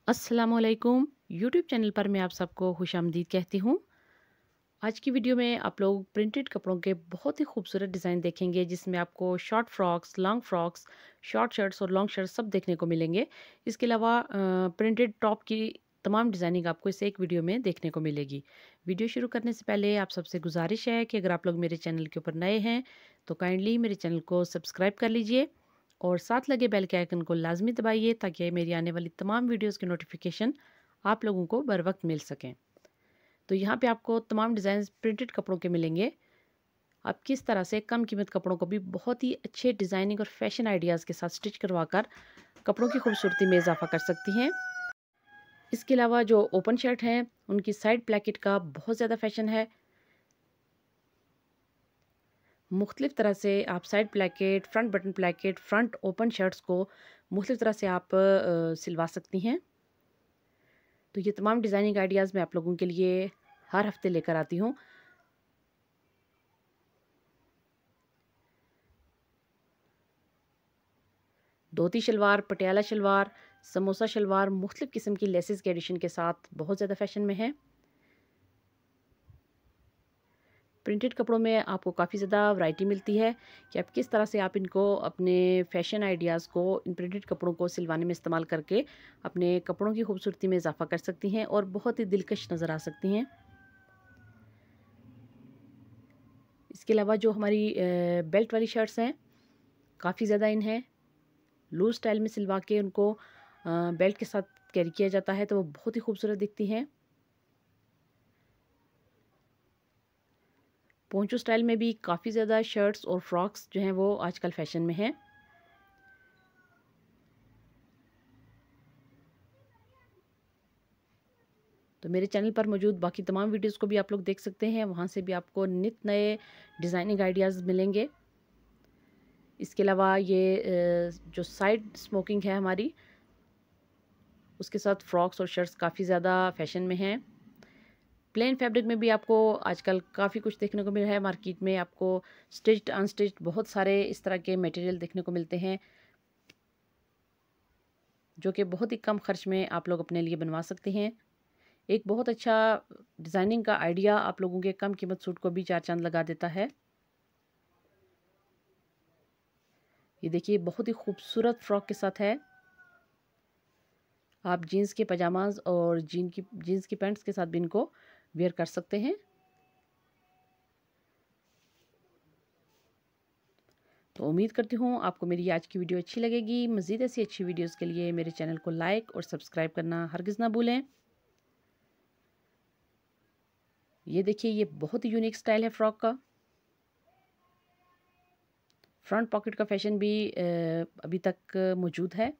अस्सलामुअलैकुम। YouTube channel पर मैं आप सबको खुशामदीद कहती हूँ। आज की वीडियो में आप लोग प्रिंटेड कपड़ों के बहुत ही खूबसूरत डिज़ाइन देखेंगे, जिसमें आपको short frocks, long frocks, short shirts और लॉन्ग शर्ट्स सब देखने को मिलेंगे। इसके अलावा प्रिंटेड टॉप की तमाम डिज़ाइनिंग आपको इस एक वीडियो में देखने को मिलेगी। वीडियो शुरू करने से पहले आप सबसे गुजारिश है कि अगर आप लोग मेरे चैनल के ऊपर नए हैं तो काइंडली मेरे चैनल को सब्सक्राइब कर लीजिए और साथ लगे बेल के आइकन को लाजमी दबाइए ताकि मेरी आने वाली तमाम वीडियोस की नोटिफिकेशन आप लोगों को बर वक्त मिल सकें। तो यहाँ पे आपको तमाम डिज़ाइन प्रिंटेड कपड़ों के मिलेंगे। आप किस तरह से कम कीमत कपड़ों को भी बहुत ही अच्छे डिज़ाइनिंग और फैशन आइडियाज़ के साथ स्टिच करवाकर कपड़ों की खूबसूरती में इजाफा कर सकती हैं। इसके अलावा जो ओपन शर्ट हैं उनकी साइड प्लैकेट का बहुत ज़्यादा फैशन है। मुख्तलिफ़ तरह से आप side placket, front button placket, front open shirts को मुख्तलिफ़ तरह से आप सिलवा सकती हैं। तो ये तमाम डिज़ाइनिंग आइडियाज़ मैं आप लोगों के लिए हर हफ्ते लेकर आती हूँ। धोती शलवार, पटियाला शलवार, समोसा शलवार मुख्तलिफ़ किस्म की लेसेस के एडिशन के साथ बहुत ज़्यादा फैशन में है। प्रिंटेड कपड़ों में आपको काफ़ी ज़्यादा वैरायटी मिलती है कि आप किस तरह से आप इनको अपने फैशन आइडियाज़ को इन प्रिंटेड कपड़ों को सिलवाने में इस्तेमाल करके अपने कपड़ों की खूबसूरती में इजाफा कर सकती हैं और बहुत ही दिलकश नज़र आ सकती हैं। इसके अलावा जो हमारी बेल्ट वाली शर्ट्स हैं काफ़ी ज़्यादा इन है। लूज़ स्टाइल में सिलवा के उनको बेल्ट के साथ कैरी किया जाता है तो वो बहुत ही खूबसूरत दिखती हैं। पोंचो स्टाइल में भी काफ़ी ज़्यादा शर्ट्स और फ्रॉक्स जो हैं वो आजकल फैशन में हैं। तो मेरे चैनल पर मौजूद बाकी तमाम वीडियोस को भी आप लोग देख सकते हैं, वहाँ से भी आपको नित नए डिज़ाइनिंग आइडियाज़ मिलेंगे। इसके अलावा ये जो साइड स्मोकिंग है हमारी, उसके साथ फ्रॉक्स और शर्ट्स काफ़ी ज़्यादा फैशन में हैं। प्लेन फैब्रिक में भी आपको आजकल काफ़ी कुछ देखने को मिल रहा है मार्केट में। आपको स्टिच्ड अनस्टिच्ड बहुत सारे इस तरह के मटेरियल देखने को मिलते हैं, जो कि बहुत ही कम खर्च में आप लोग अपने लिए बनवा सकते हैं। एक बहुत अच्छा डिज़ाइनिंग का आइडिया आप लोगों के कम कीमत सूट को भी चार चांद लगा देता है। ये देखिए बहुत ही खूबसूरत फ्रॉक के साथ है। आप जीन्स के पजामाज और जीन्स की पैंट्स के साथ भी इनको वेयर कर सकते हैं। तो उम्मीद करती हूँ आपको मेरी आज की वीडियो अच्छी लगेगी। मज़ीद ऐसी अच्छी वीडियोस के लिए मेरे चैनल को लाइक और सब्सक्राइब करना हरगिज़ ना भूलें। ये देखिए ये बहुत ही यूनिक स्टाइल है फ्रॉक का। फ्रंट पॉकेट का फैशन भी अभी तक मौजूद है।